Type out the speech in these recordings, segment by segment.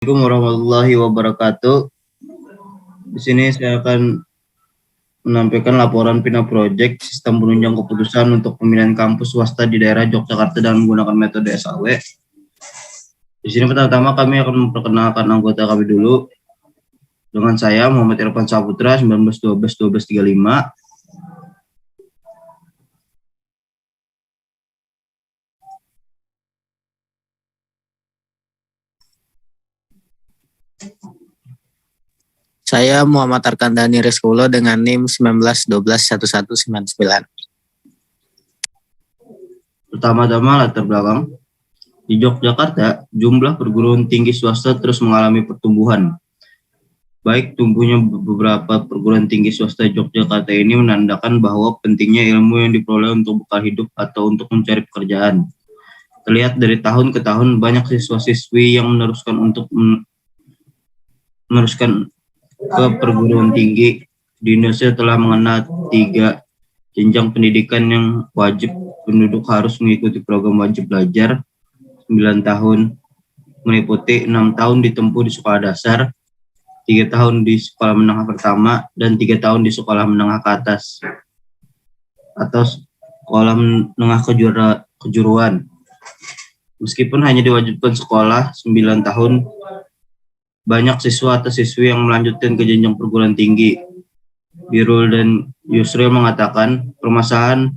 Assalamualaikum warahmatullahi wabarakatuh. Di sini saya akan menampilkan laporan PINA Project Sistem Penunjang Keputusan untuk pemilihan kampus swasta di daerah Yogyakarta dengan menggunakan metode SAW. Di sini pertama-tama kami akan memperkenalkan anggota kami dulu. Dengan saya Muhammad Irfan Saputra 1912-1235. Saya Muhammad Arkandani Rizkulo dengan NIM 19121199. Pertama-tama latar belakang. Di Yogyakarta, jumlah perguruan tinggi swasta terus mengalami pertumbuhan. Baik tumbuhnya beberapa perguruan tinggi swasta Yogyakarta ini menandakan bahwa pentingnya ilmu yang diperoleh untuk bekal hidup atau untuk mencari pekerjaan. Terlihat dari tahun ke tahun banyak siswa-siswi yang meneruskan ke perguruan tinggi. Di Indonesia telah mengenal 3 jenjang pendidikan yang wajib. Penduduk harus mengikuti program wajib belajar 9 tahun, meliputi 6 tahun ditempuh di sekolah dasar, 3 tahun di sekolah menengah pertama, dan 3 tahun di sekolah menengah ke atas atau sekolah menengah kejuruan. Meskipun hanya diwajibkan sekolah 9 tahun, banyak siswa atau siswi yang melanjutkan ke jenjang perguruan tinggi. Birul dan Yusril mengatakan permasalahan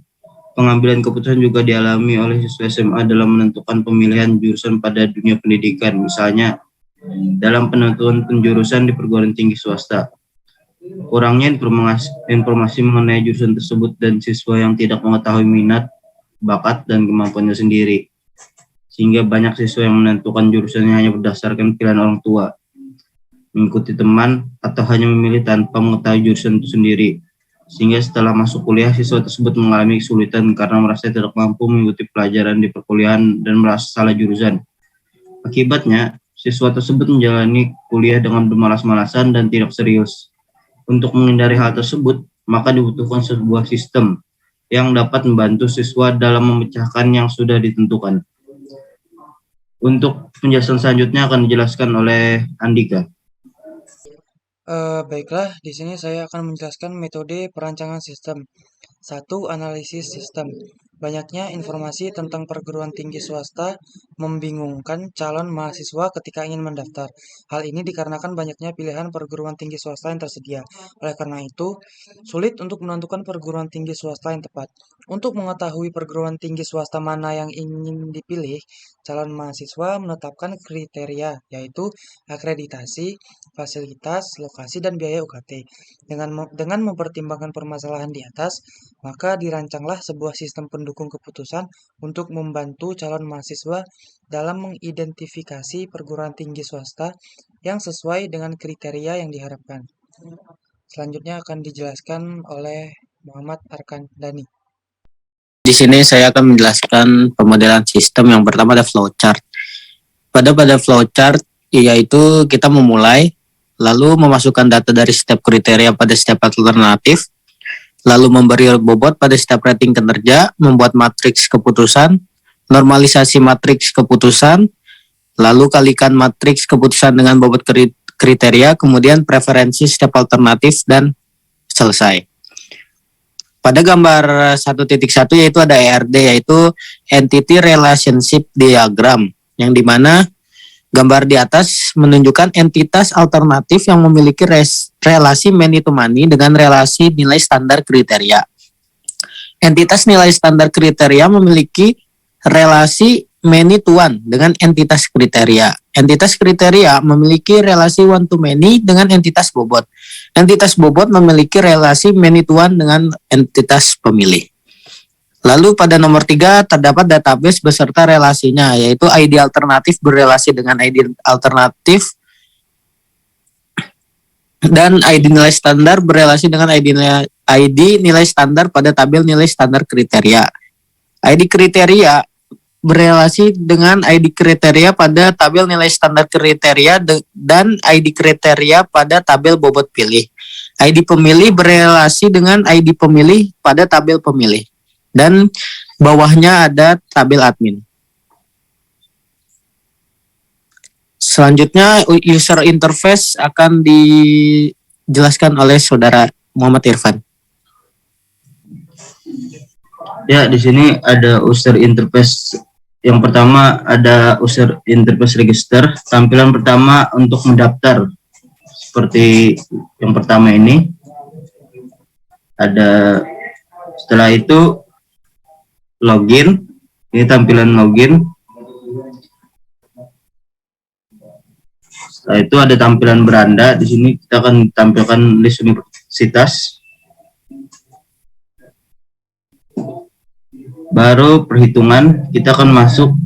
pengambilan keputusan juga dialami oleh siswa SMA dalam menentukan pemilihan jurusan pada dunia pendidikan, misalnya dalam penentuan penjurusan di perguruan tinggi swasta. Kurangnya informasi mengenai jurusan tersebut dan siswa yang tidak mengetahui minat, bakat, dan kemampuannya sendiri, sehingga banyak siswa yang menentukan jurusannya hanya berdasarkan pilihan orang tua, mengikuti teman, atau hanya memilih tanpa mengetahui jurusan itu sendiri. Sehingga setelah masuk kuliah, siswa tersebut mengalami kesulitan karena merasa tidak mampu mengikuti pelajaran di perkuliahan dan merasa salah jurusan. Akibatnya, siswa tersebut menjalani kuliah dengan bermalas-malasan dan tidak serius. Untuk menghindari hal tersebut, maka dibutuhkan sebuah sistem yang dapat membantu siswa dalam memecahkan yang sudah ditentukan. Untuk penjelasan selanjutnya akan dijelaskan oleh Andika. Baiklah, di sini saya akan menjelaskan metode perancangan sistem. 1. Analisis sistem. Banyaknya informasi tentang perguruan tinggi swasta membingungkan calon mahasiswa ketika ingin mendaftar. Hal ini dikarenakan banyaknya pilihan perguruan tinggi swasta yang tersedia. Oleh karena itu, sulit untuk menentukan perguruan tinggi swasta yang tepat. Untuk mengetahui perguruan tinggi swasta mana yang ingin dipilih, calon mahasiswa menetapkan kriteria, yaitu akreditasi, fasilitas, lokasi, dan biaya UKT. Dengan mempertimbangkan permasalahan di atas, maka dirancanglah sebuah sistem pendukung keputusan untuk membantu calon mahasiswa dalam mengidentifikasi perguruan tinggi swasta yang sesuai dengan kriteria yang diharapkan. Selanjutnya akan dijelaskan oleh Muhammad Arkandani. Di sini saya akan menjelaskan pemodelan sistem. Yang pertama ada flowchart. Pada flowchart yaitu kita memulai, lalu memasukkan data dari setiap kriteria pada setiap alternatif, lalu memberi bobot pada setiap rating kinerja, membuat matriks keputusan, normalisasi matriks keputusan, lalu kalikan matriks keputusan dengan bobot kriteria, kemudian preferensi setiap alternatif, dan selesai. Pada gambar 1.1 yaitu ada ERD, yaitu Entity Relationship Diagram, yang dimana gambar di atas menunjukkan entitas alternatif yang memiliki relasi many to many dengan relasi nilai standar kriteria. Entitas nilai standar kriteria memiliki relasi many to one dengan entitas kriteria. Entitas kriteria memiliki relasi one to many dengan entitas bobot. Entitas bobot memiliki relasi many to one dengan entitas pemilih. Lalu pada nomor 3 terdapat database beserta relasinya, yaitu ID alternatif berelasi dengan ID alternatif dan ID nilai standar berelasi dengan ID nilai standar pada tabel nilai standar kriteria. ID kriteria berelasi dengan ID kriteria pada tabel nilai standar kriteria dan ID kriteria pada tabel bobot pilih. ID pemilih berelasi dengan ID pemilih pada tabel pemilih. Dan bawahnya ada tabel admin. Selanjutnya user interface akan dijelaskan oleh saudara Muhammad Irfan. Ya, di sini ada user interface. Yang pertama ada user interface register. Tampilan pertama untuk mendaftar. Seperti yang pertama ini. Setelah itu login. Ini tampilan login. Setelah itu ada tampilan beranda. Di sini kita akan tampilkan list universitas. Baru perhitungan, kita akan masuk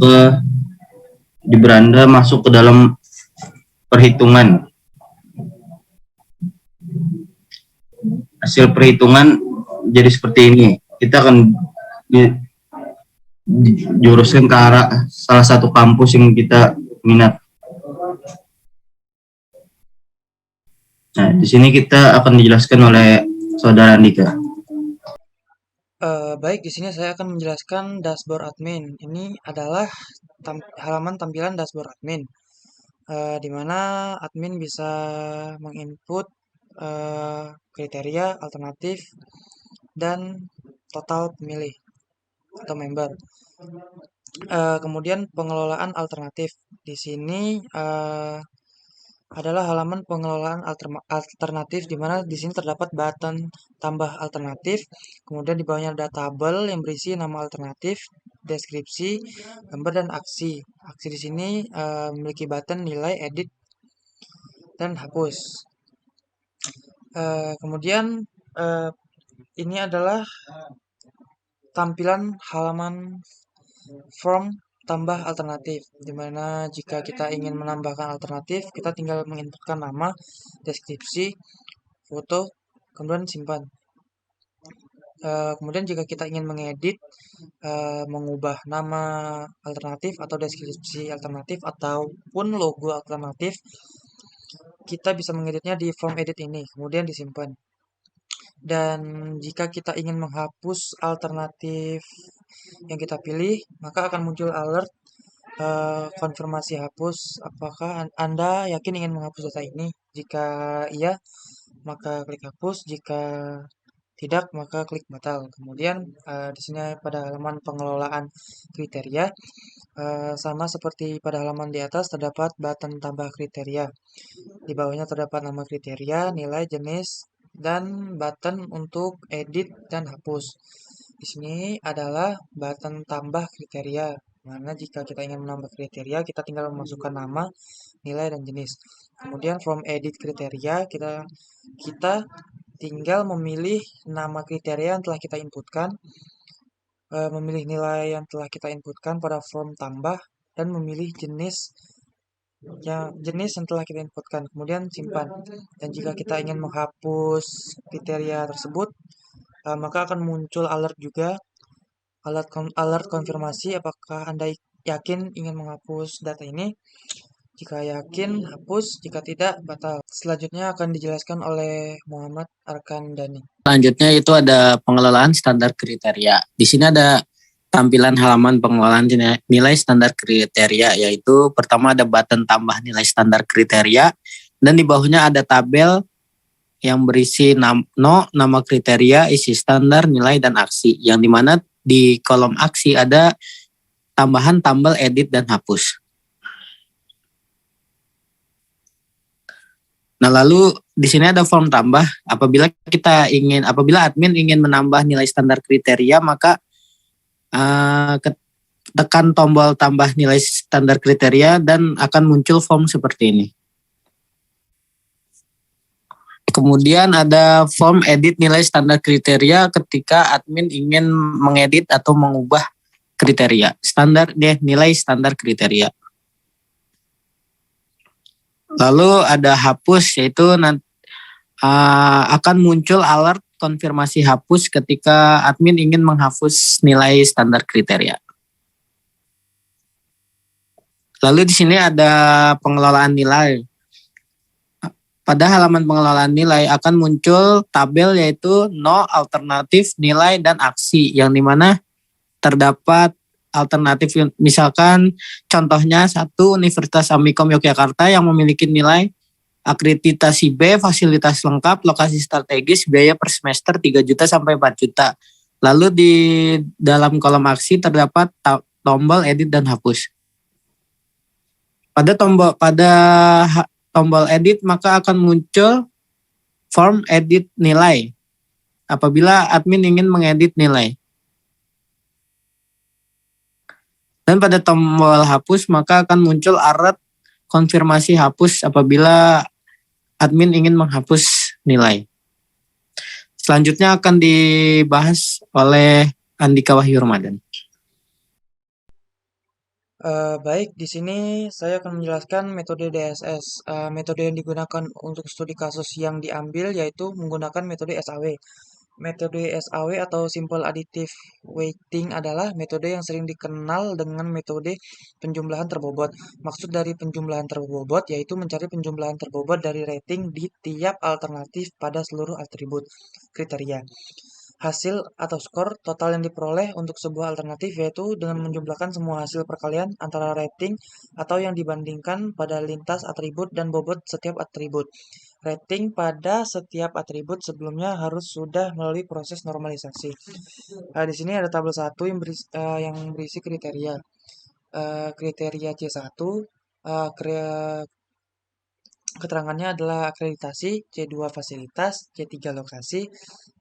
di beranda, masuk ke dalam perhitungan. Hasil perhitungan jadi seperti ini. Kita akan dijuruskan ke arah salah satu kampus yang kita minat. Nah, di sini kita akan dijelaskan oleh saudara Andika. Baik, di sini saya akan menjelaskan dashboard admin. Ini adalah halaman tampilan dashboard admin, di mana admin bisa menginput kriteria, alternatif, dan total pemilih atau member. Kemudian pengelolaan alternatif. Di sini adalah halaman pengelolaan alternatif, di mana di sini terdapat button tambah alternatif, kemudian di bawahnya ada tabel yang berisi nama alternatif, deskripsi, gambar, dan aksi. Aksi di sini memiliki button nilai, edit, dan hapus. Kemudian ini adalah tampilan halaman form tambah alternatif, di mana jika kita ingin menambahkan alternatif, kita tinggal menginputkan nama, deskripsi, foto, kemudian simpan. Kemudian jika kita ingin mengedit, mengubah nama alternatif atau deskripsi alternatif ataupun logo alternatif, kita bisa mengeditnya di form edit ini, kemudian disimpan. Dan jika kita ingin menghapus alternatif yang kita pilih, maka akan muncul alert konfirmasi hapus. Apakah Anda yakin ingin menghapus data ini? Jika iya, maka klik hapus. Jika tidak, maka klik batal. Kemudian di sini pada halaman pengelolaan kriteria, sama seperti pada halaman di atas, terdapat button tambah kriteria. Di bawahnya terdapat nama kriteria, nilai, jenis, dan button untuk edit dan hapus. Di sini adalah button tambah kriteria, mana jika kita ingin menambah kriteria, kita tinggal memasukkan nama, nilai, dan jenis. Kemudian from edit kriteria, kita tinggal memilih nama kriteria yang telah kita inputkan, memilih nilai yang telah kita inputkan pada form tambah, dan memilih jenis yang telah kita inputkan, kemudian simpan. Dan jika kita ingin menghapus kriteria tersebut, maka akan muncul alert juga, alert konfirmasi apakah Anda yakin ingin menghapus data ini. Jika yakin, hapus. Jika tidak, batal. Selanjutnya akan dijelaskan oleh Muhammad Arkan Dani. Selanjutnya itu ada pengelolaan standar kriteria. Di sini ada tampilan halaman pengelolaan nilai standar kriteria, yaitu pertama ada button tambah nilai standar kriteria, dan di bawahnya ada tabel yang berisi nama kriteria, isi standar, nilai, dan aksi. Yang dimana di kolom aksi ada tambahan, tambal, edit, dan hapus. Nah, lalu di sini ada form tambah. Apabila admin ingin menambah nilai standar kriteria, maka tekan tombol tambah nilai standar kriteria dan akan muncul form seperti ini. Kemudian ada form edit nilai standar kriteria ketika admin ingin mengedit atau mengubah kriteria. Nilai standar kriteria. Lalu ada hapus, yaitu akan muncul alert konfirmasi hapus ketika admin ingin menghapus nilai standar kriteria. Lalu di sini ada pengelolaan nilai. Pada halaman pengelolaan nilai akan muncul tabel, yaitu alternatif, nilai, dan aksi, yang dimana terdapat alternatif. Misalkan contohnya satu Universitas Amikom Yogyakarta yang memiliki nilai akreditasi B, fasilitas lengkap, lokasi strategis, biaya per semester 3 juta sampai 4 juta. Lalu di dalam kolom aksi terdapat tombol edit dan hapus. Pada tombol edit maka akan muncul form edit nilai apabila admin ingin mengedit nilai. Dan pada tombol hapus maka akan muncul alert konfirmasi hapus apabila admin ingin menghapus nilai. Selanjutnya akan dibahas oleh Andika Wahyu Ramadan. Baik, di sini saya akan menjelaskan metode DSS. Metode yang digunakan untuk studi kasus yang diambil yaitu menggunakan metode SAW. Metode SAW atau Simple Additive Weighting adalah metode yang sering dikenal dengan metode penjumlahan terbobot. Maksud dari penjumlahan terbobot yaitu mencari penjumlahan terbobot dari rating di tiap alternatif pada seluruh atribut kriteria. Hasil atau skor total yang diperoleh untuk sebuah alternatif yaitu dengan menjumlahkan semua hasil perkalian antara rating atau yang dibandingkan pada lintas atribut dan bobot setiap atribut. Rating pada setiap atribut sebelumnya harus sudah melalui proses normalisasi. Di sini ada tabel 1 yang berisi kriteria. Kriteria C1, keterangannya adalah akreditasi, C2 fasilitas, C3 lokasi,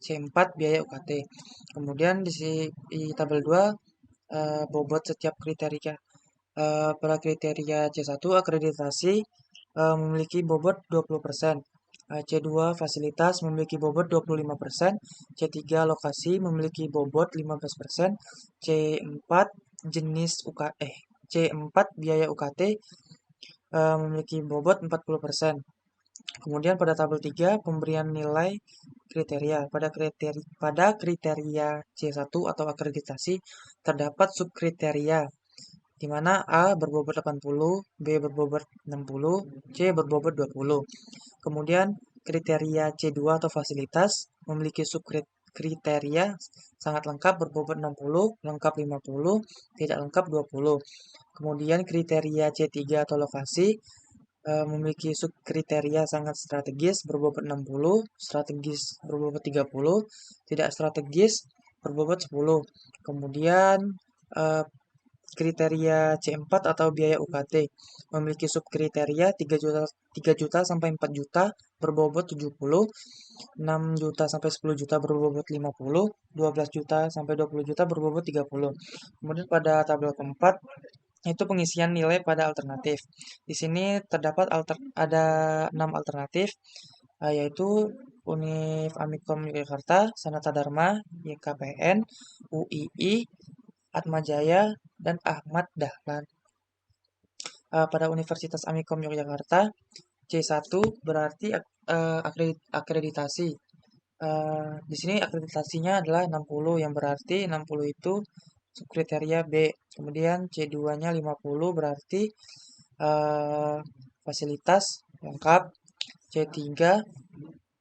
C4 biaya UKT. Kemudian di tabel 2 bobot setiap kriteria. Pada kriteria C1 akreditasi memiliki bobot 20%. C2 fasilitas memiliki bobot 25%, C3 lokasi memiliki bobot 15%, C4 jenis C4 biaya UKT memiliki bobot 40%. Kemudian pada tabel 3 pemberian nilai kriteria. Pada kriteria C1 atau akreditasi terdapat subkriteria di mana A berbobot 80, B berbobot 60, C berbobot 20. Kemudian kriteria C2 atau fasilitas memiliki subkriteria sangat lengkap berbobot 60, lengkap 50, tidak lengkap 20. Kemudian kriteria C3 atau lokasi memiliki subkriteria sangat strategis berbobot 60, strategis berbobot 30, tidak strategis berbobot 10. Kemudian kriteria C4 atau biaya UKT memiliki subkriteria 3 juta sampai 4 juta berbobot 70, 6 juta sampai 10 juta berbobot 50, 12 juta sampai 20 juta berbobot 30. Kemudian pada tabel keempat itu pengisian nilai pada alternatif. Di sini terdapat ada 6 alternatif yaitu Univ Amikom Yogyakarta, Sanata Dharma, YKPN, UII, Atmajaya, dan Ahmad Dahlan. Pada Universitas Amikom Yogyakarta, C1 berarti akreditasi. Di sini akreditasinya adalah 60 yang berarti 60 itu subkriteria B. Kemudian C2-nya 50 berarti fasilitas lengkap. C3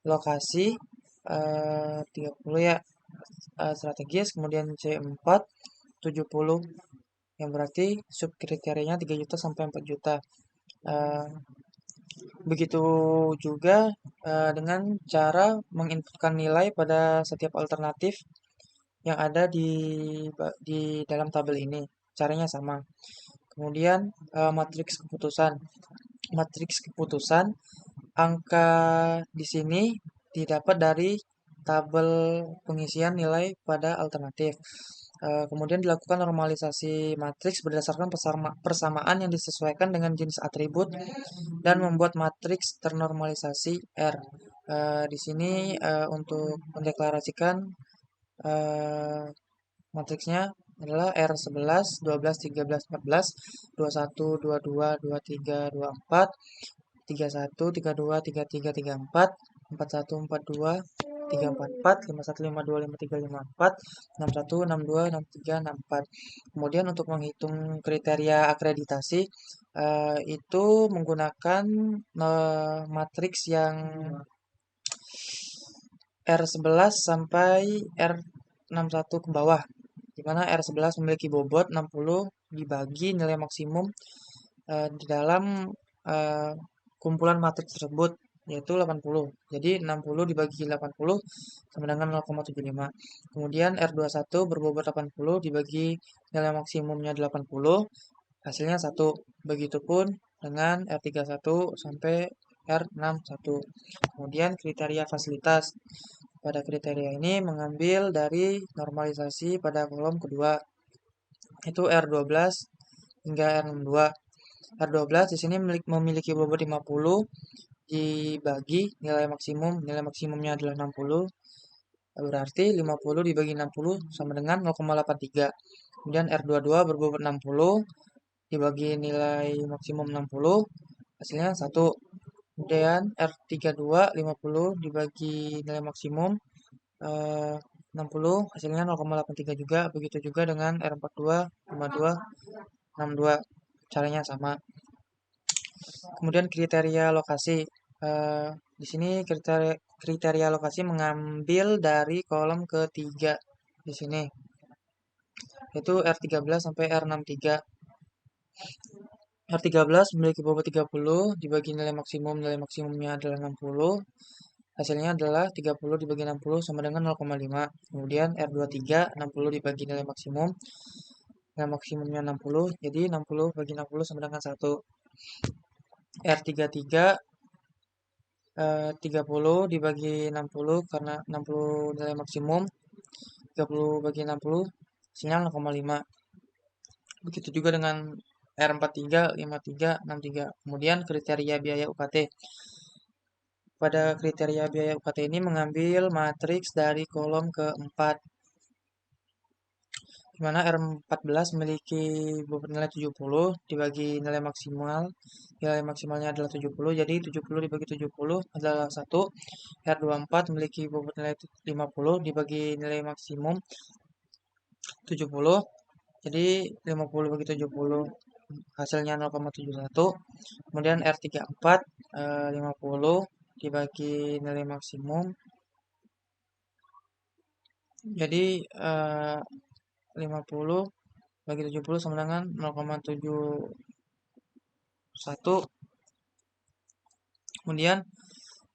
lokasi 30 ya strategis. Kemudian C4 70 yang berarti subkriterianya 3 juta sampai 4 juta. Begitu juga dengan cara menginputkan nilai pada setiap alternatif yang ada di dalam tabel ini. Caranya sama. Kemudian matriks keputusan. Matriks keputusan angka di sini didapat dari tabel pengisian nilai pada alternatif. Kemudian dilakukan normalisasi matriks berdasarkan persamaan yang disesuaikan dengan jenis atribut dan membuat matriks ternormalisasi R. Di sini untuk mendeklarasikan matriksnya adalah R11, 12, 13, 14, 21, 22, 23, 24, 31, 32, 33, 34, 41, 42, 344, 51, 52, 53, 54, 61, 62, 63, 64. Kemudian untuk menghitung kriteria akreditasi itu menggunakan matriks yang R11 sampai R61 ke bawah. Di mana R11 memiliki bobot 60 dibagi nilai maksimum di dalam kumpulan matriks tersebut, yaitu 80. Jadi 60 dibagi 80 sama dengan 0,75. Kemudian R21 berbobot 80 dibagi nilai maksimumnya 80, hasilnya 1. Begitupun dengan R31 sampai R61. Kemudian kriteria fasilitas. Pada kriteria ini mengambil dari normalisasi pada kolom kedua, itu R12 hingga R62. R12 di sini memiliki bobot 50 dibagi nilai maksimumnya adalah 60, berarti 50 dibagi 60 sama dengan 0,83. Kemudian R22 berbobot 60 dibagi nilai maksimum 60, hasilnya 1. Kemudian R32 50 dibagi nilai maksimum 60, hasilnya 0,83 juga. Begitu juga dengan R42 52 62, caranya sama. Kemudian kriteria lokasi. Di sini kriteria lokasi mengambil dari kolom ketiga di sini, yaitu R13 sampai R63. R13 memiliki bobot 30 dibagi nilai maksimumnya adalah 60, hasilnya adalah 30 dibagi 60 sama dengan 0,5. Kemudian R23 60 dibagi nilai maksimumnya 60, jadi 60 bagi 60 sama dengan 1. R33 30 dibagi 60 karena 60 nilai maksimum, 30 bagi 60 hasilnya 0,5. Begitu juga dengan R43 53 63. Kemudian kriteria biaya UKT. Pada kriteria biaya UKT ini mengambil matriks dari kolom keempat, di mana R14 memiliki bobot nilai 70 dibagi nilai maksimalnya adalah 70, jadi 70 dibagi 70 adalah 1. R24 memiliki bobot nilai 50 dibagi nilai maksimum 70, jadi 50 bagi 70 hasilnya 0,71. Kemudian R34 50 dibagi nilai maksimum, jadi 50 bagi 70 sama dengan 0,71. Kemudian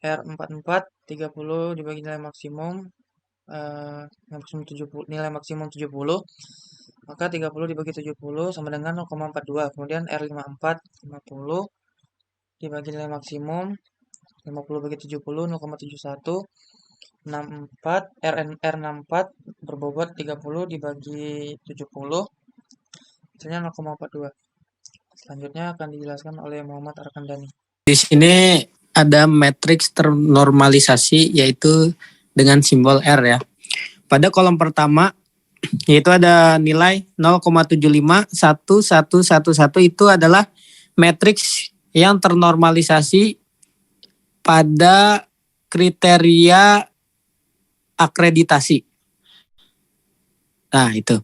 R44 30 dibagi nilai maksimum, nilai maksimum 70, maka 30 dibagi 70 sama dengan 0,42. Kemudian R54 50 dibagi nilai maksimum 50 bagi 70 0,71. R64 berbobot 30 dibagi 70, hasilnya 0,42. Selanjutnya akan dijelaskan oleh Muhammad Arkandani. Di sini ada matriks ternormalisasi yaitu dengan simbol R ya. Pada kolom pertama yaitu ada nilai 0,751111 itu adalah matriks yang ternormalisasi pada kriteria akreditasi. Nah, itu.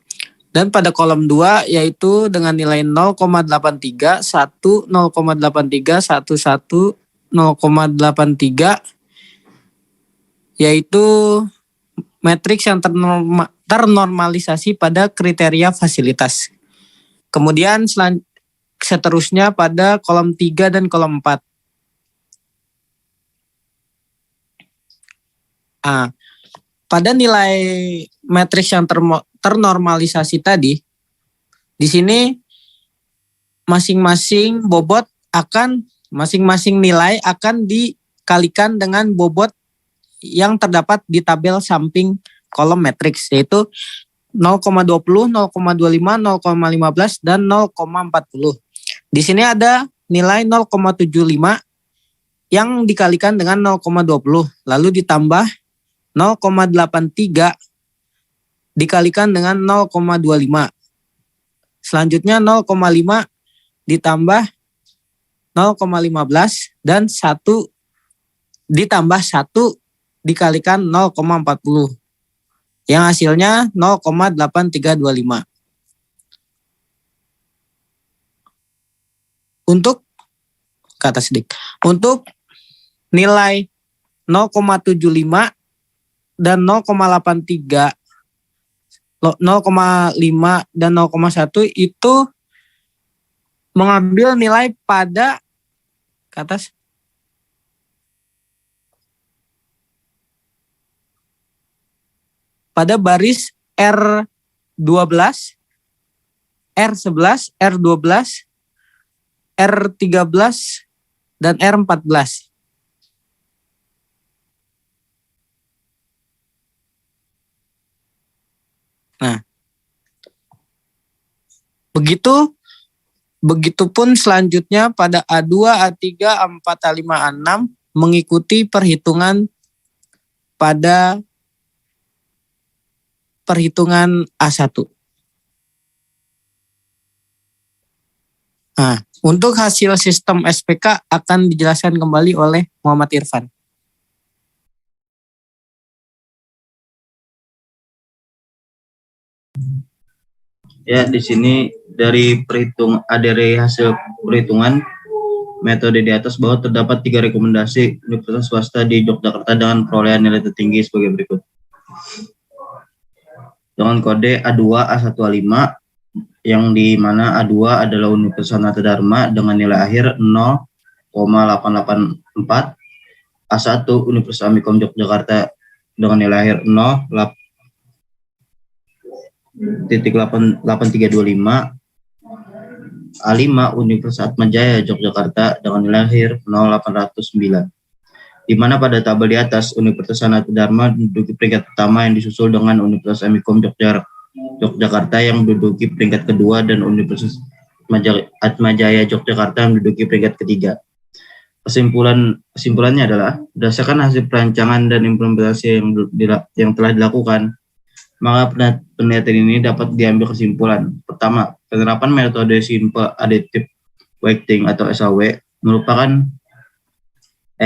Dan pada kolom 2 yaitu dengan nilai 0,83, 1, 0,83, 11, 0,83 yaitu matriks yang ternormalisasi pada kriteria fasilitas. Kemudian seterusnya pada kolom 3 dan kolom 4. Pada nilai matriks yang ternormalisasi tadi, di sini masing-masing nilai akan dikalikan dengan bobot yang terdapat di tabel samping kolom matriks, yaitu 0,20, 0,25, 0,15, dan 0,40. Di sini ada nilai 0,75 yang dikalikan dengan 0,20, lalu ditambah 0,83 dikalikan dengan 0,25. Selanjutnya 0,5 ditambah 0,15 dan 1 ditambah 1 dikalikan 0,40. Yang hasilnya 0,8325. Untuk nilai 0,75 dan 0,83 0,5 dan 0,1 itu mengambil nilai pada ke atas pada baris R12, R11, R12, R13, dan R14. Nah, begitupun selanjutnya pada A2, A3, A4, A5, A6 mengikuti perhitungan pada perhitungan A1. Nah, untuk hasil sistem SPK akan dijelaskan kembali oleh Muhammad Irfan. Ya, di sini dari hasil perhitungan metode di atas bahwa terdapat 3 rekomendasi universitas swasta di Yogyakarta dengan perolehan nilai tertinggi sebagai berikut. Dengan kode A2, A1, A5, yang di mana A2 adalah Universitas Sanata Dharma dengan nilai akhir 0,884, A1 Universitas Amikom Yogyakarta dengan nilai akhir 0,8325, A5 Universitas Atmajaya Yogyakarta dengan nilai akhir 0,809. Di mana pada tabel di atas Universitas Sanata Dharma menduduki peringkat pertama yang disusul dengan Universitas Amikom Yogyakarta yang menduduki peringkat kedua dan Universitas Atmajaya Yogyakarta menduduki peringkat ketiga. Kesimpulannya adalah berdasarkan hasil perancangan dan implementasi yang telah dilakukan, maka penelitian ini dapat diambil kesimpulan. Pertama, penerapan metode simple additive weighting atau SAW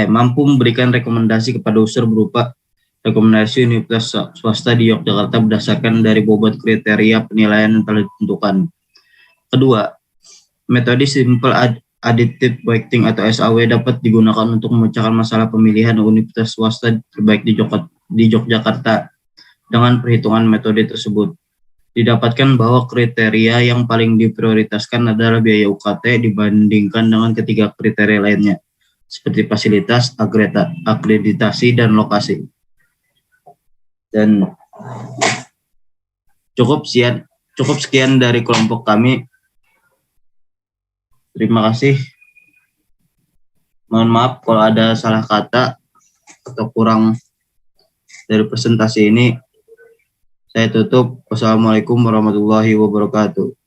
mampu memberikan rekomendasi kepada user berupa rekomendasi universitas swasta di Yogyakarta berdasarkan dari bobot kriteria penilaian yang telah ditentukan. Kedua, metode simple additive weighting atau SAW dapat digunakan untuk memecahkan masalah pemilihan universitas swasta terbaik di Yogyakarta. Dengan perhitungan metode tersebut, didapatkan bahwa kriteria yang paling diprioritaskan adalah biaya UKT dibandingkan dengan ketiga kriteria lainnya, seperti fasilitas, akreditasi, dan lokasi. Dan cukup sekian dari kelompok kami. Terima kasih. Mohon maaf kalau ada salah kata atau kurang dari presentasi ini. Saya tutup. Wassalamualaikum warahmatullahi wabarakatuh.